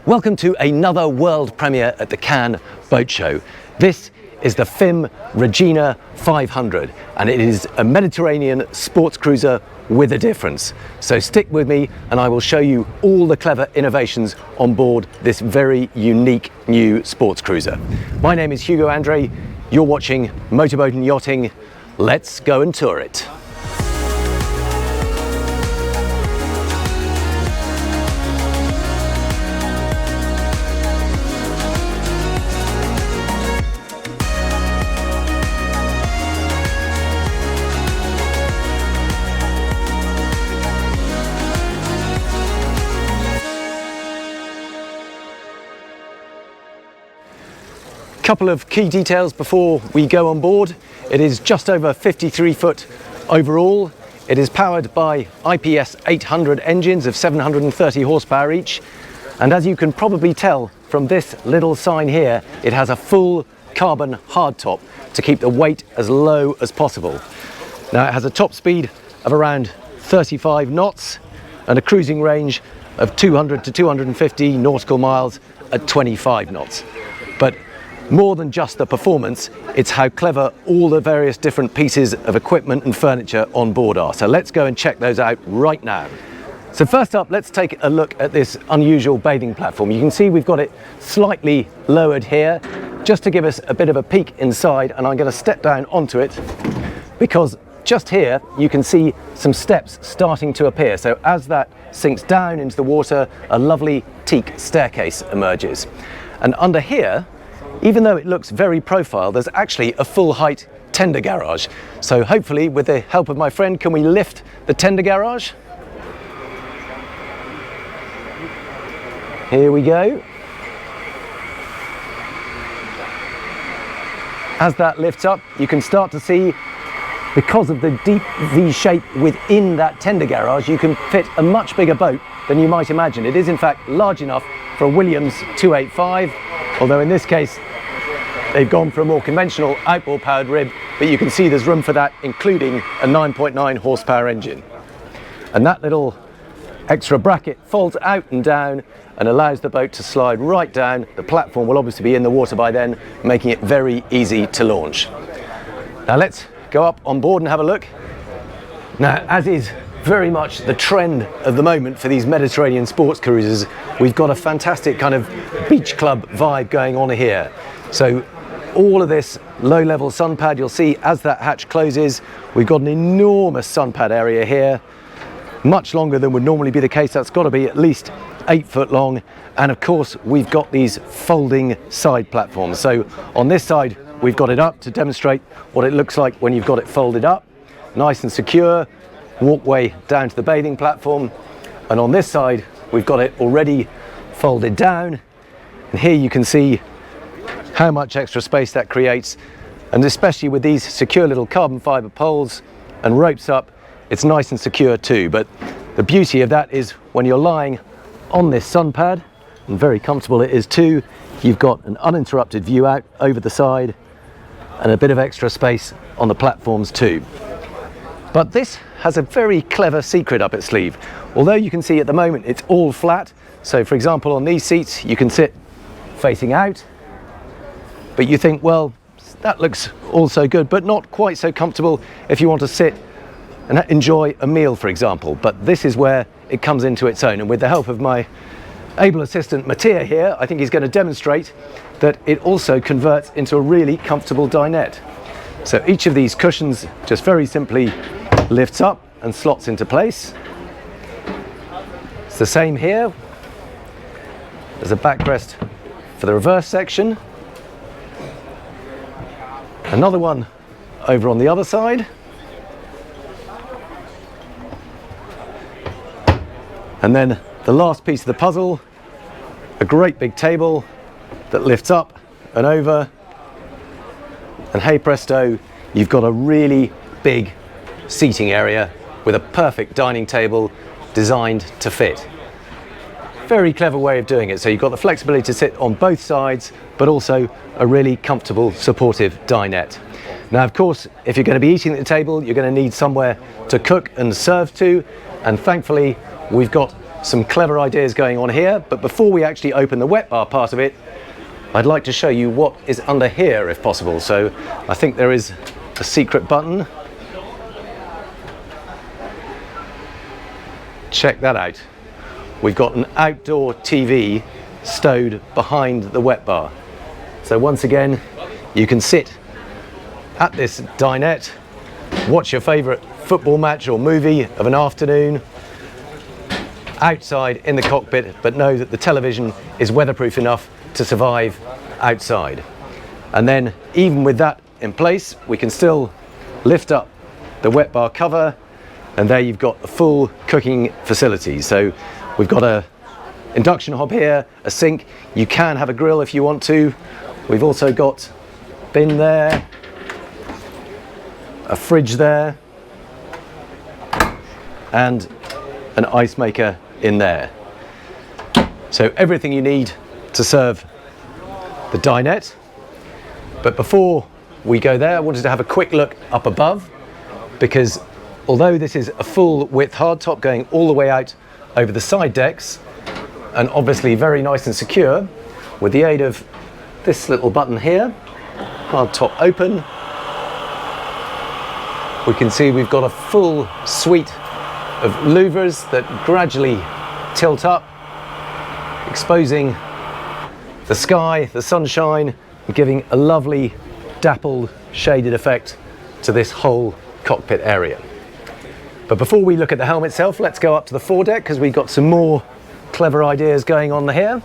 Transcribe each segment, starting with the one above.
Welcome to another world premiere at the Cannes Boat Show. This is the FIM Regina 500 and it is a Mediterranean sports cruiser with a difference. So stick with me and I will show you all the clever innovations on board this very unique new sports cruiser. My name is Hugo Andreae, you're watching Motorboat and Yachting. Let's go and tour it. Couple of key details before we go on board. It is just over 53 foot overall. It is powered by IPS 800 engines of 730 horsepower each. And as you can probably tell from this little sign here, it has a full carbon hardtop to keep the weight as low as possible. Now it has a top speed of around 35 knots and a cruising range of 200 to 250 nautical miles at 25 knots. But more than just the performance, it's how clever all the various different pieces of equipment and furniture on board are. So let's go and check those out right now. So first up, let's take a look at this unusual bathing platform. You can see we've got it slightly lowered here, just to give us a bit of a peek inside, and I'm going to step down onto it because just here you can see some steps starting to appear. So as that sinks down into the water, a lovely teak staircase emerges. And under here, even though it looks very profile, there's actually a full height tender garage. So hopefully with the help of my friend, can we lift the tender garage? Here we go. As that lifts up, you can start to see, because of the deep V shape within that tender garage, you can fit a much bigger boat than you might imagine. It is in fact large enough for a Williams 285, although in this case they've gone for a more conventional outboard powered rib, but you can see there's room for that, including a 9.9 horsepower engine. And that little extra bracket folds out and down and allows the boat to slide right down. The platform will obviously be in the water by then, making it very easy to launch. Now let's go up on board and have a look. Now, as is very much the trend of the moment for these Mediterranean sports cruisers, we've got a fantastic kind of beach club vibe going on here. So all of this low-level sun pad, you'll see as that hatch closes, we've got an enormous sun pad area here, much longer than would normally be the case. That's got to be at least 8 foot long. And of course, we've got these folding side platforms. So on this side, we've got it up to demonstrate what it looks like when you've got it folded up. Nice and secure, walkway down to the bathing platform. And on this side, we've got it already folded down. And here you can see how much extra space that creates, and especially with these secure little carbon fiber poles and ropes up, it's nice and secure too. But the beauty of that is when you're lying on this sun pad, and very comfortable it is too, you've got an uninterrupted view out over the side and a bit of extra space on the platforms too. But this has a very clever secret up its sleeve. Although you can see at the moment it's all flat, so for example on these seats you can sit facing out, but you think, well, that looks also good, but not quite so comfortable if you want to sit and enjoy a meal, for example. But this is where it comes into its own. And with the help of my able assistant, Mattia here, I think he's going to demonstrate that it also converts into a really comfortable dinette. So each of these cushions just very simply lifts up and slots into place. It's the same here. There's a backrest for the reverse section. Another one over on the other side. And then the last piece of the puzzle, a great big table that lifts up and over. And hey presto, you've got a really big seating area with a perfect dining table designed to fit. Very clever way of doing it. So you've got the flexibility to sit on both sides, but also a really comfortable, supportive dinette. Now, of course, if you're going to be eating at the table, you're going to need somewhere to cook and serve to. And thankfully, we've got some clever ideas going on here, but before we actually open the wet bar part of it, I'd like to show you what is under here if possible. So I think there is a secret button. Check that out. We've got an outdoor TV stowed behind the wet bar. So once again, you can sit at this dinette, watch your favourite football match or movie of an afternoon outside in the cockpit, but know that the television is weatherproof enough to survive outside. And then even with that in place, we can still lift up the wet bar cover, and there you've got a full cooking facility. So we've got a induction hob here, a sink, you can have a grill if you want to. We've also got a bin there, a fridge there, and an ice maker in there. So everything you need to serve the dinette. But before we go there, I wanted to have a quick look up above, because although this is a full width hardtop going all the way out over the side decks, and obviously very nice and secure, with the aid of this little button here, hardtop open, we can see we've got a full suite of louvers that gradually tilt up, exposing the sky, the sunshine, and giving a lovely dappled shaded effect to this whole cockpit area. But before we look at the helm itself, let's go up to the foredeck, because we've got some more clever ideas going on here.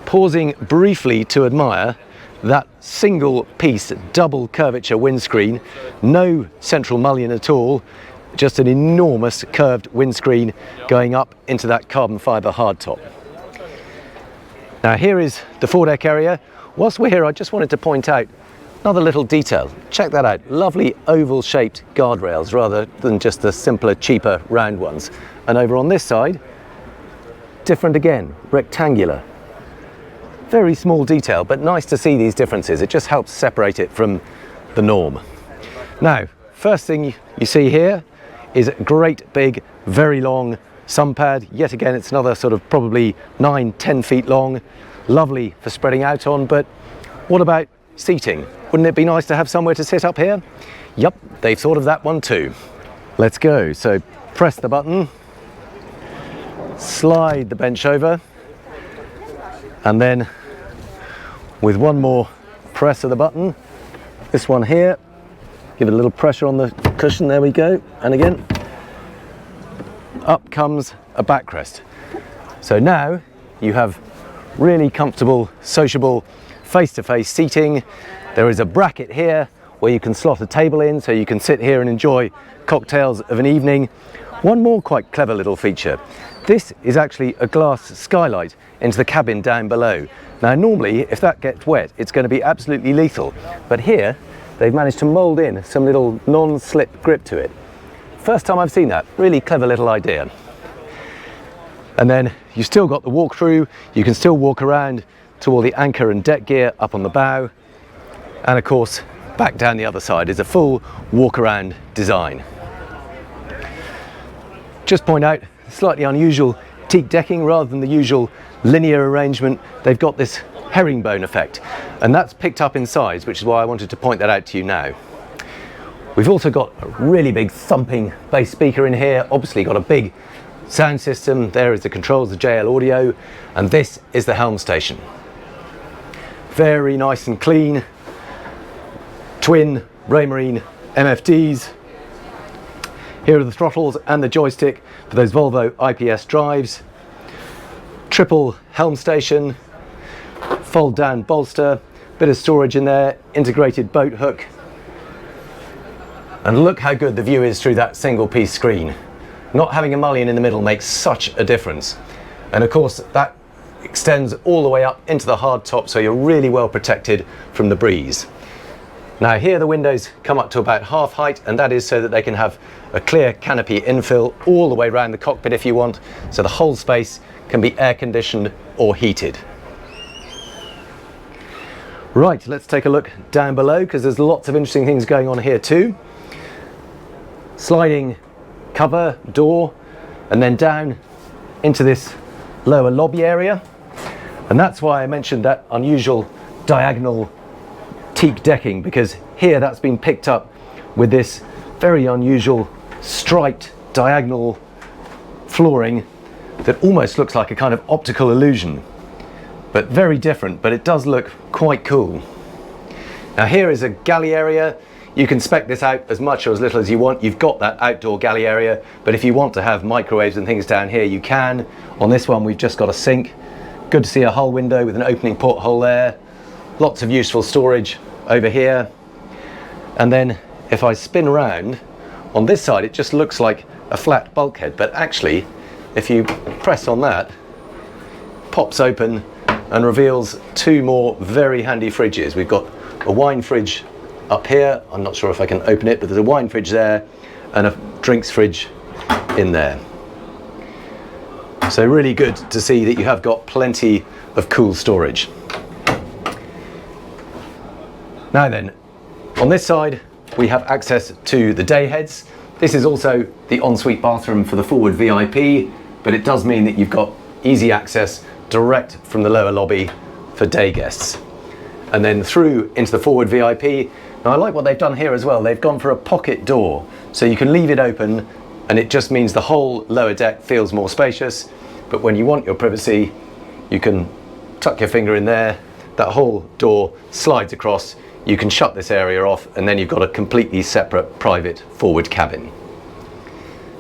Pausing briefly to admire that single piece double curvature windscreen, no central mullion at all, just an enormous curved windscreen going up into that carbon fibre hardtop. Now here is the foredeck area. Whilst we're here, I just wanted to point out another little detail. Check that out, lovely oval shaped guardrails rather than just the simpler, cheaper round ones. And over on this side, different again, rectangular. Very small detail, but nice to see these differences. It just helps separate it from the norm. Now, first thing you see here is a great big, very long sun pad. Yet again, it's another sort of probably 9-10 feet long. Lovely for spreading out on, but what about seating? Wouldn't it be nice to have somewhere to sit up here? Yep, they've thought of that one too. Let's go. So press the button, slide the bench over, and then with one more press of the button, this one here, give it a little pressure on the cushion, there we go, and again, up comes a backrest. So now you have really comfortable, sociable, face-to-face seating. There is a bracket here where you can slot a table in, so you can sit here and enjoy cocktails of an evening. One more quite clever little feature. This is actually a glass skylight into the cabin down below. Now normally, if that gets wet, it's going to be absolutely lethal. But here, they've managed to mould in some little non-slip grip to it. First time I've seen that. Really clever little idea. And then you've still got the walk-through. You can still walk around to all the anchor and deck gear up on the bow. And of course, back down the other side is a full walk-around design. Just point out, slightly unusual teak decking rather than the usual linear arrangement. They've got this herringbone effect, and that's picked up in size, which is why I wanted to point that out to you now. We've also got a really big thumping bass speaker in here, obviously got a big sound system. There is the controls, the JL audio, and this is the helm station. Very nice and clean. Twin Raymarine MFDs. Here are the throttles and the joystick for those Volvo IPS drives. Triple helm station, fold down bolster, bit of storage in there, integrated boat hook. And look how good the view is through that single piece screen. Not having a mullion in the middle makes such a difference. And of course that extends all the way up into the hard top, so you're really well protected from the breeze. Now here the windows come up to about half height, and that is so that they can have a clear canopy infill all the way around the cockpit if you want, so the whole space can be air conditioned or heated. Right, let's take a look down below, because there's lots of interesting things going on here too. Sliding cover door, and then down into this lower lobby area. And that's why I mentioned that unusual diagonal teak decking, because here that's been picked up with this very unusual striped diagonal flooring that almost looks like a kind of optical illusion, but very different, but it does look quite cool. Now here is a galley area. You can spec this out as much or as little as you want. You've got that outdoor galley area, but if you want to have microwaves and things down here, you can. On this one, we've just got a sink. Good to see a hull window with an opening porthole there. Lots of useful storage over here. And then if I spin around, on this side, it just looks like a flat bulkhead, but actually, if you press on that, pops open and reveals two more very handy fridges. We've got a wine fridge up here. I'm not sure if I can open it, but there's a wine fridge there and a drinks fridge in there. So really good to see that you have got plenty of cool storage. Now then, on this side, we have access to the day heads. This is also the ensuite bathroom for the forward VIP, but it does mean that you've got easy access direct from the lower lobby for day guests. And then through into the forward VIP. Now I like what they've done here as well. They've gone for a pocket door, so you can leave it open and it just means the whole lower deck feels more spacious. But when you want your privacy, you can tuck your finger in there, that whole door slides across, you can shut this area off, and then you've got a completely separate private forward cabin.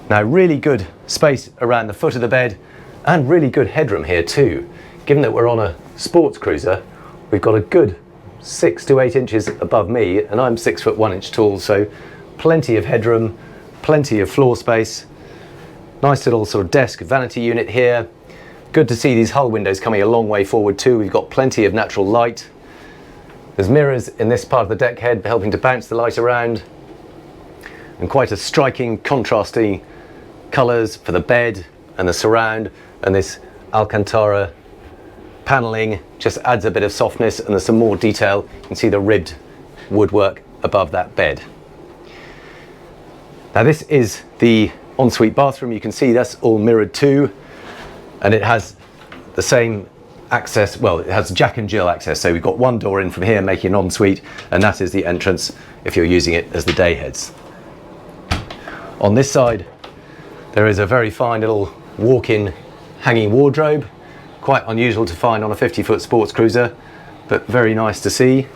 Now really good space around the foot of the bed and really good headroom here too. Given that we're on a sports cruiser, we've got a good 6 to 8 inches above me, and I'm 6 foot 1 inch tall, so plenty of headroom, plenty of floor space. Nice little sort of desk vanity unit here. Good to see these hull windows coming a long way forward too. We've got plenty of natural light. There's mirrors in this part of the deck head helping to bounce the light around, and quite a striking contrasting colours for the bed and the surround, and this Alcantara panelling just adds a bit of softness, and there's some more detail. You can see the ribbed woodwork above that bed. Now this is the ensuite bathroom. You can see that's all mirrored too, and it has the same access, well, it has Jack and Jill access, so we've got one door in from here making an ensuite, and that is the entrance if you're using it as the day heads. On this side there is a very fine little walk-in hanging wardrobe, quite unusual to find on a 50-foot sports cruiser, but very nice to see.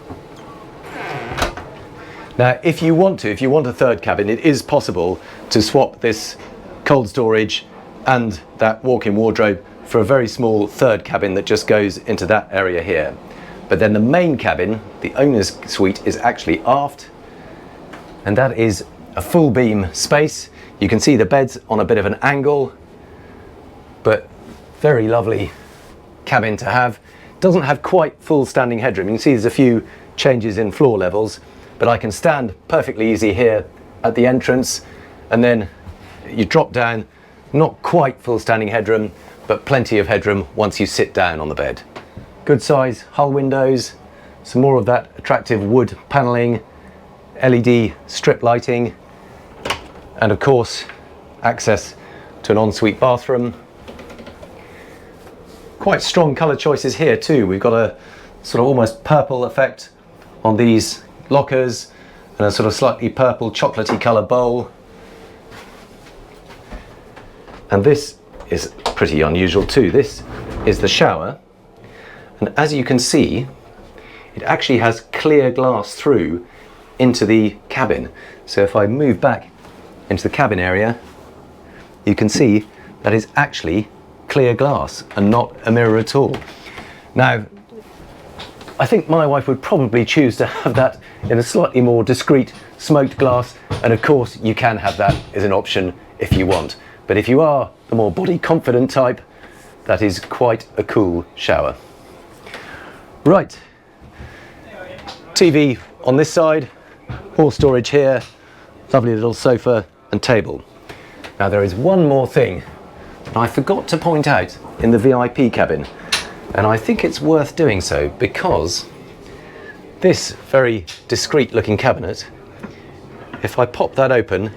Now if you want a third cabin, it is possible to swap this cold storage and that walk-in wardrobe for a very small third cabin that just goes into that area here. But then the main cabin, the owner's suite, is actually aft, and that is a full beam space. You can see the bed's on a bit of an angle, but very lovely cabin to have. Doesn't have quite full standing headroom. You can see there's a few changes in floor levels, but I can stand perfectly easy here at the entrance, and then you drop down, not quite full standing headroom, but plenty of headroom once you sit down on the bed. Good size hull windows, some more of that attractive wood panelling, LED strip lighting, and of course access to an ensuite bathroom. Quite strong colour choices here too. We've got a sort of almost purple effect on these lockers, and a sort of slightly purple chocolatey colour bowl. And this is pretty unusual too. This is the shower, and as you can see, it actually has clear glass through into the cabin. So if I move back into the cabin area, you can see that is actually clear glass and not a mirror at all. Now, I think my wife would probably choose to have that in a slightly more discreet smoked glass, and of course you can have that as an option if you want. But if you are the more body confident type, that is quite a cool shower. Right, TV on this side, more storage here, lovely little sofa and table. Now there is one more thing that I forgot to point out in the VIP cabin, and I think it's worth doing so, because this very discreet looking cabinet, if I pop that open,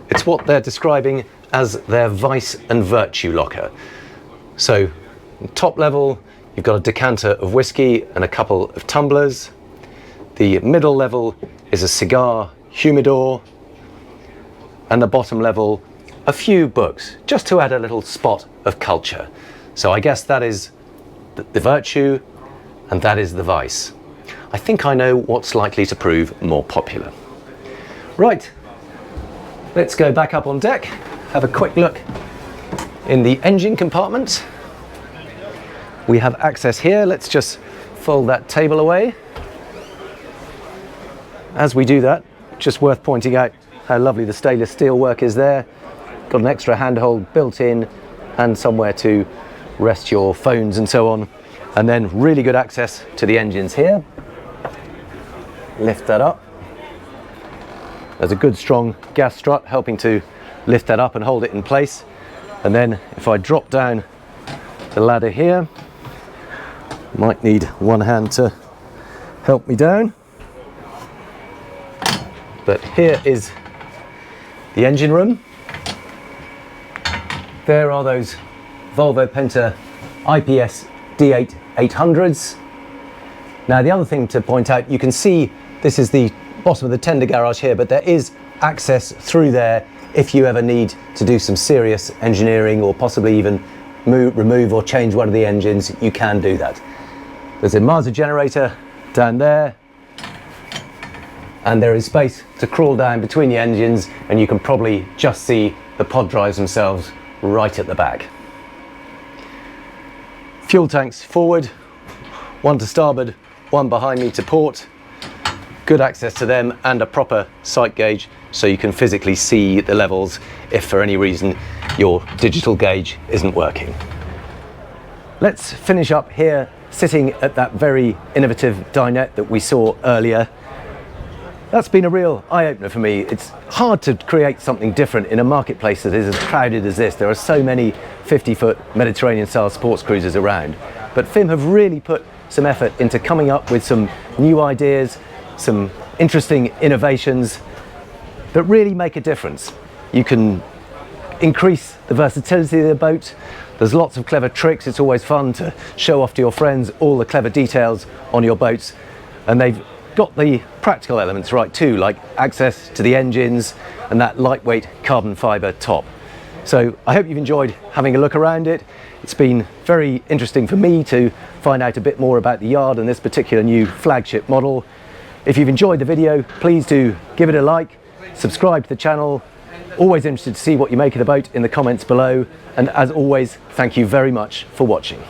it's what they're describing as their vice and virtue locker. So top level, you've got a decanter of whiskey and a couple of tumblers. The middle level is a cigar humidor, and the bottom level, a few books, just to add a little spot of culture. So I guess that is the virtue, and that is the vice. I think I know what's likely to prove more popular. Right, let's go back up on deck, have a quick look in the engine compartment. We have access here. Let's just fold that table away. As we do that, just worth pointing out how lovely the stainless steel work is there. Got an extra handhold built in and somewhere to rest your phones and so on. And then really good access to the engines here. Lift that up. There's a good strong gas strut helping to lift that up and hold it in place. And then if I drop down the ladder here, might need one hand to help me down. But here is the engine room. There are those Volvo Penta IPS D8 800s. Now the other thing to point out, you can see this is the bottom of the tender garage here, but there is access through there if you ever need to do some serious engineering or possibly even remove or change one of the engines. You can do that. There's a Mazda generator down there, and there is space to crawl down between the engines, and you can probably just see the pod drives themselves right at the back. Fuel tanks forward, one to starboard, one behind me to port. Good access to them and a proper sight gauge so you can physically see the levels if for any reason your digital gauge isn't working. Let's finish up here sitting at that very innovative dinette that we saw earlier. That's been a real eye-opener for me. It's hard to create something different in a marketplace that is as crowded as this. There are so many 50-foot Mediterranean-style sports cruisers around. But FIM have really put some effort into coming up with some new ideas, some interesting innovations that really make a difference. You can increase the versatility of the boat. There's lots of clever tricks. It's always fun to show off to your friends all the clever details on your boats. And they've got the practical elements right too, like access to the engines and that lightweight carbon fiber top. So I hope you've enjoyed having a look around it. It's been very interesting for me to find out a bit more about the yard and this particular new flagship model. If you've enjoyed the video, please do give it a like, subscribe to the channel. Always interested to see what you make of the boat in the comments below. And as always, thank you very much for watching.